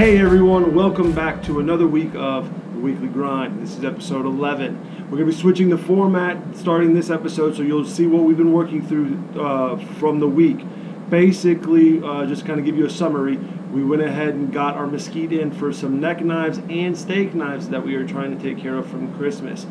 Hey everyone, welcome back to another week of the Weekly Grind. This is episode 11. We're going to be switching the format starting this episode, so you'll see what we've been working through from the week. Basically, just kind of give you a summary, we went ahead and got our mesquite in for some neck knives and steak knives that we are trying to take care of from Christmas.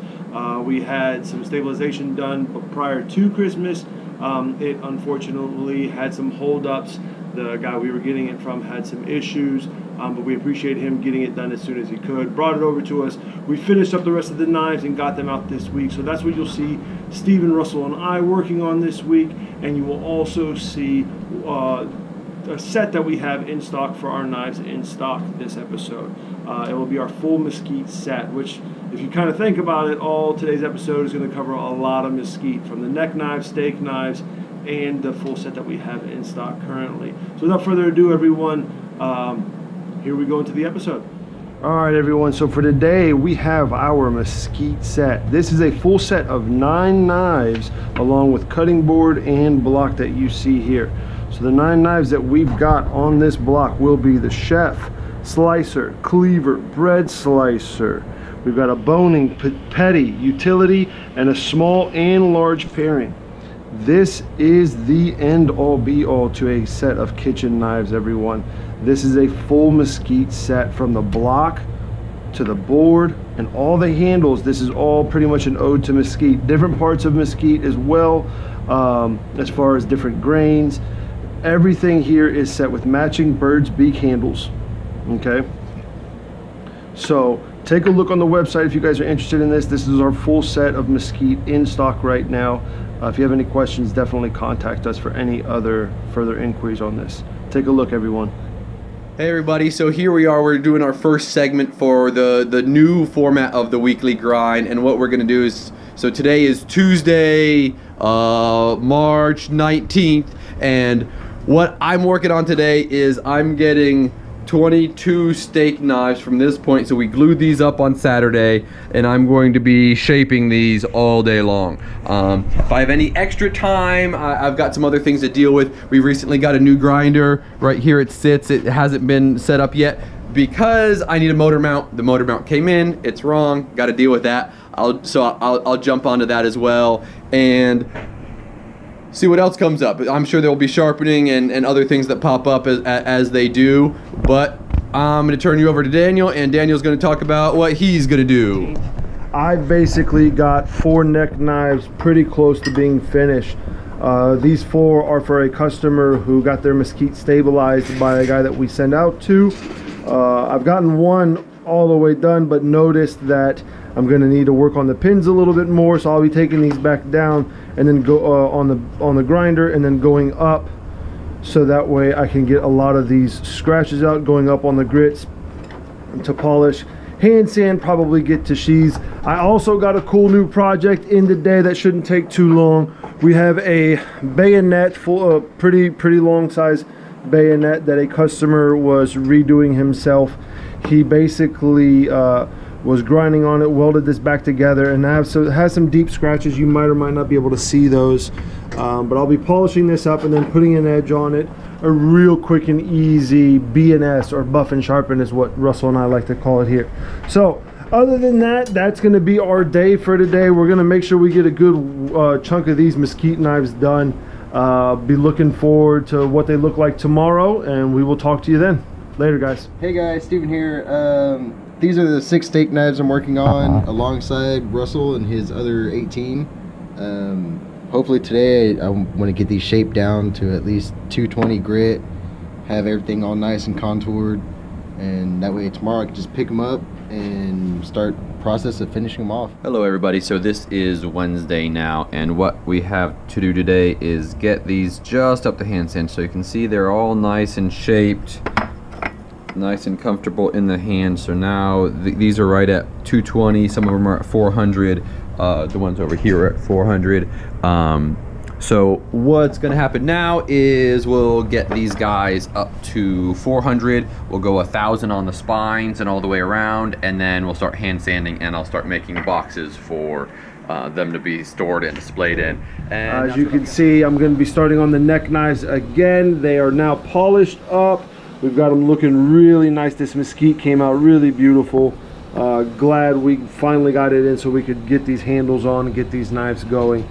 We had some stabilization done prior to Christmas. It unfortunately had some holdups. The guy we were getting it from had some issues, but we appreciate him getting it done as soon as he could. Brought it over to us. We finished up the rest of the knives and got them out this week. So that's what you'll see Stephen, Russell, and I working on this week. And you will also see a set that we have in stock for our knives in stock this episode. It will be our full mesquite set, which, if you kind of think about it, all today's episode is going to cover a lot of mesquite, from the neck knives, steak knives, and the full set that we have in stock currently. So without further ado, everyone, here we go into the episode. All right, everyone, so for today we have our mesquite set. This is a full set of 9 knives along with cutting board and block that you see here. So the 9 knives that we've got on this block will be the chef, slicer, cleaver, bread slicer. We've got a boning, petty, utility, and a small and large paring. This is the end-all be-all to a set of kitchen knives, everyone. This is a full mesquite set, from the block to the board and all the handles. This is all pretty much an ode to mesquite. Different parts of mesquite as well, as far as different grains. Everything here is set with matching bird's beak handles. Okay, so take a look on the website if you guys are interested in this. This is our full set of mesquite in stock right now. If you have any questions, definitely contact us for any other further inquiries on this. Take a look, everyone. Hey everybody, so here we are, we're doing our first segment for the new format of the Weekly Grind, and what we're going to do is, so today is Tuesday, March 19th, and what I'm working on today is I'm getting 22 steak knives from this point. So we glued these up on Saturday, and I'm going to be shaping these all day long. If I have any extra time, I've got some other things to deal with. We recently got a new grinder. Right here it sits. It hasn't been set up yet because I need a motor mount. The motor mount came in, it's wrong, got to deal with that. I'll jump onto that as well and see what else comes up. I'm sure there will be sharpening and other things that pop up as they do, but I'm going to turn you over to Daniel, and Daniel's going to talk about what he's going to do. I basically got 4 neck knives pretty close to being finished. These 4 are for a customer who got their mesquite stabilized by a guy that we send out to. I've gotten one all the way done, but noticed that I'm going to need to work on the pins a little bit more, so I'll be taking these back down and then go on the grinder and then going up, so that way I can get a lot of these scratches out, going up on the grits to polish. Hand sand, probably get to sheaths. I also got a cool new project in today that shouldn't take too long. We have a bayonet, full pretty long size bayonet that a customer was redoing himself. He basically was grinding on it, welded this back together, and it has some deep scratches. You might or might not be able to see those, but I'll be polishing this up and then putting an edge on it. A real quick and easy B&S, or buff and sharpen is what Russell and I like to call it here. So other than that, that's going to be our day for today. We're going to make sure we get a good chunk of these mesquite knives done. Be looking forward to what they look like tomorrow, and we will talk to you then. Later, guys. Hey guys, Steven here. These are the 6 steak knives I'm working on alongside Russell and his other 18. Hopefully today I want to get these shaped down to at least 220 grit, have everything all nice and contoured, and that way tomorrow I can just pick them up and start the process of finishing them off. Hello everybody, so this is Wednesday now, and what we have to do today is get these just up to hand sand. So you can see they're all nice and shaped, nice and comfortable in the hand. So now these are right at 220, some of them are at 400, the ones over here are at 400. So what's gonna happen now is we'll get these guys up to 400, we'll go 1,000 on the spines and all the way around, and then we'll start hand sanding, and I'll start making boxes for them to be stored and displayed in. And as you can see, I'm going to be starting on the neck knives again. They are now polished up. We've got them looking really nice. This mesquite came out really beautiful. Glad we finally got it in so we could get these handles on and get these knives going.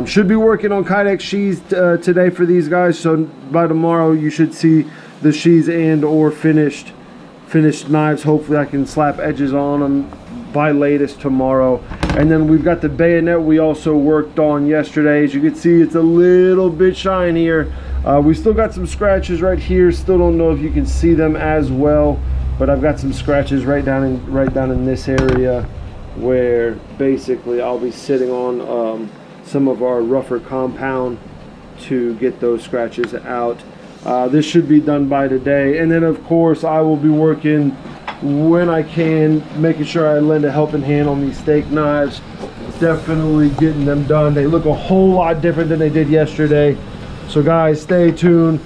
Should be working on Kydex sheaths today for these guys, so by tomorrow you should see the sheaths and or finished knives. Hopefully I can slap edges on them by latest tomorrow. And then we've got the bayonet we also worked on yesterday. As you can see, it's a little bit shinier. We still got some scratches right here. Still don't know if you can see them as well, but I've got some scratches right down in this area where basically I'll be sitting on some of our rougher compound to get those scratches out. This should be done by today, and then of course I will be working when I can, making sure I lend a helping hand on these steak knives. Definitely getting them done. They look a whole lot different than they did yesterday. So guys, stay tuned.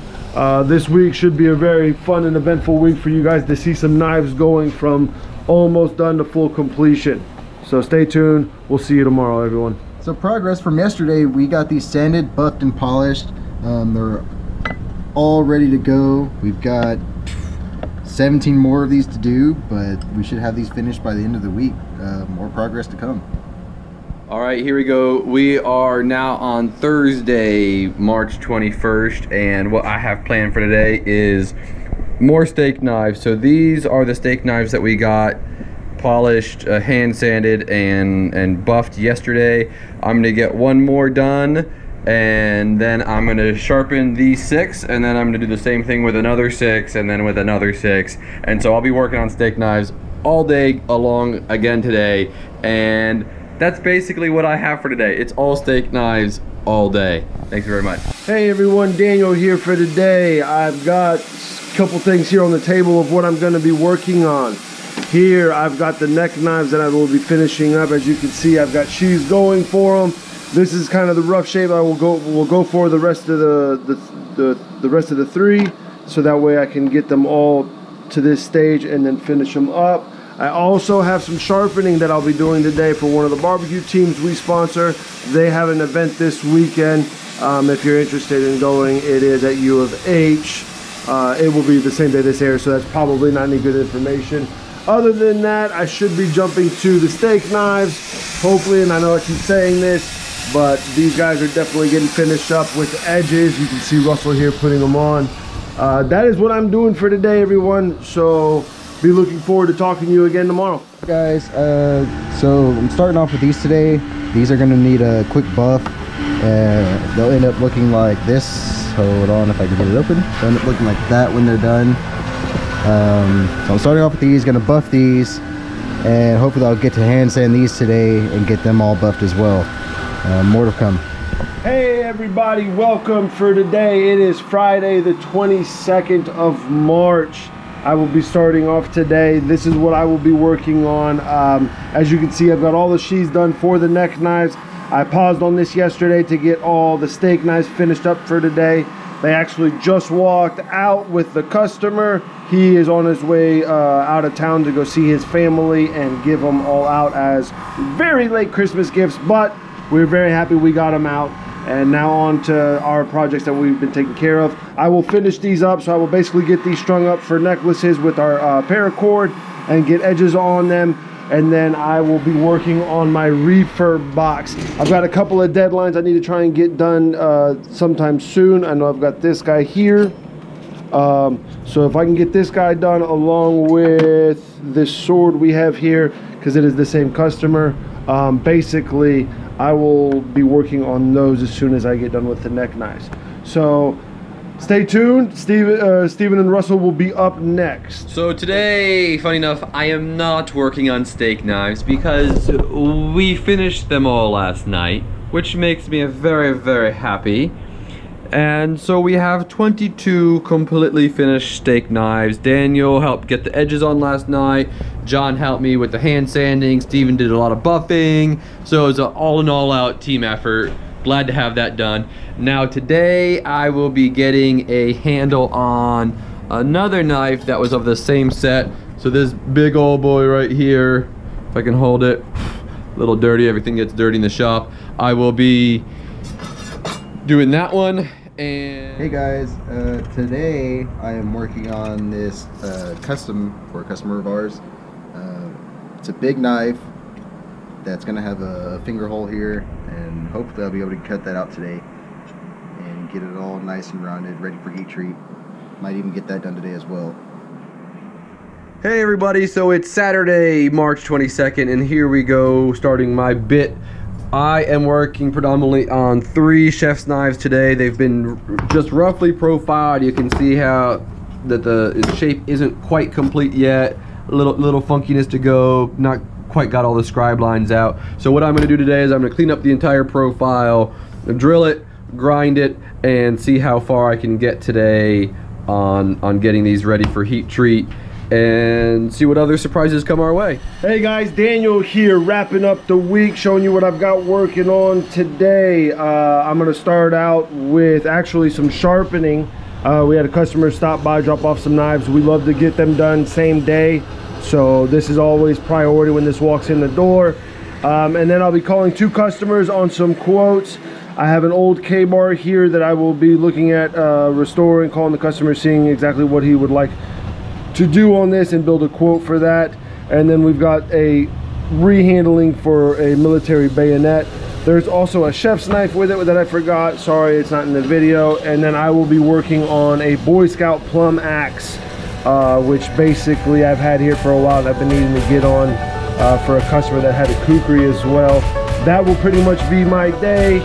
This week should be a very fun and eventful week for you guys to see some knives going from almost done to full completion. So stay tuned. We'll see you tomorrow, everyone. So progress from yesterday, we got these sanded, buffed, and polished. They're all ready to go. We've got 17 more of these to do, but we should have these finished by the end of the week. More progress to come. All right, here we go. We are now on Thursday, March 21st, and what I have planned for today is more steak knives. So these are the steak knives that we got polished, hand sanded, and buffed yesterday. I'm gonna get one more done, and then I'm gonna sharpen these 6, and then I'm gonna do the same thing with another 6, and then with another 6. And so I'll be working on steak knives all day long again today, and that's basically what I have for today. It's all steak knives all day. Thanks very much. Hey everyone, Daniel here for today. I've got a couple things here on the table of what I'm going to be working on. Here I've got the neck knives that I will be finishing up. As you can see, I've got sheaths going for them. This is kind of the rough shape I will go for the rest of the rest of the 3, so that way I can get them all to this stage and then finish them up. I also have some sharpening that I'll be doing today for one of the barbecue teams we sponsor. They have an event this weekend. If you're interested in going, it is at U of H. It will be the same day this airs, so that's probably not any good information. Other than that, I should be jumping to the steak knives, hopefully, and I know I keep saying this, but these guys are definitely getting finished up with edges. You can see Russell here putting them on. That is what I'm doing for today, everyone. So be looking forward to talking to you again tomorrow. Guys, so I'm starting off with these today. These are going to need a quick buff. They'll end up looking like this. Hold on, if I can get it open. They'll end up looking like that when they're done. So I'm starting off with these, going to buff these, and hopefully I'll get to hand sand these today and get them all buffed as well. More to come. Hey everybody, welcome for today. It is Friday the 22nd of March. I will be starting off today. This is what I will be working on. As you can see, I've got all the sheaths done for the neck knives. I paused on this yesterday to get all the steak knives finished up for today. They actually just walked out with the customer. He is on his way out of town to go see his family and give them all out as very late Christmas gifts, but we're very happy we got them out. And now on to our projects that we've been taking care of. I will finish these up, so I will basically get these strung up for necklaces with our paracord and get edges on them. And then I will be working on my refurb box. I've got a couple of deadlines I need to try and get done sometime soon. I know I've got this guy here. So if I can get this guy done along with this sword we have here, because it is the same customer, basically I will be working on those as soon as I get done with the neck knives. So stay tuned. Steven and Russell will be up next. So today, funny enough, I am not working on steak knives because we finished them all last night, which makes me very, very happy. And so we have 22 completely finished steak knives. Daniel helped get the edges on last night. John helped me with the hand sanding. Steven did a lot of buffing. So it was an all in all out team effort. Glad to have that done. Now today I will be getting a handle on another knife that was of the same set. So this big old boy right here, if I can hold it, a little dirty, everything gets dirty in the shop. I will be doing that one. And hey guys, today I am working on this custom for a customer of ours. It's a big knife that's gonna have a finger hole here, and hopefully I'll be able to cut that out today and get it all nice and rounded, ready for heat treat. Might even get that done today as well. hey everybody, so it's Saturday, March 22nd, and here we go, starting my bit. I am working predominantly on 3 chef's knives today. They've been just roughly profiled. You can see how that the shape isn't quite complete yet. Little funkiness to go, not quite got all the scribe lines out. So what I'm gonna do today is I'm gonna clean up the entire profile, drill it, grind it, and see how far I can get today on getting these ready for heat treat, and see what other surprises come our way. Hey guys, Daniel here, wrapping up the week, showing you what I've got working on today. I'm gonna start out with actually some sharpening. We had a customer stop by, drop off some knives. We love to get them done same day, so this is always priority when this walks in the door. And then I'll be calling 2 customers on some quotes. I have an old K-bar here that I will be looking at restoring, calling the customer, seeing exactly what he would like to do on this and build a quote for that. And then we've got a rehandling for a military bayonet. There's also a chef's knife with it that I forgot. Sorry, it's not in the video. And then I will be working on a Boy Scout plum axe, which basically I've had here for a while that I've been needing to get on for a customer that had a kukri as well. That will pretty much be my day.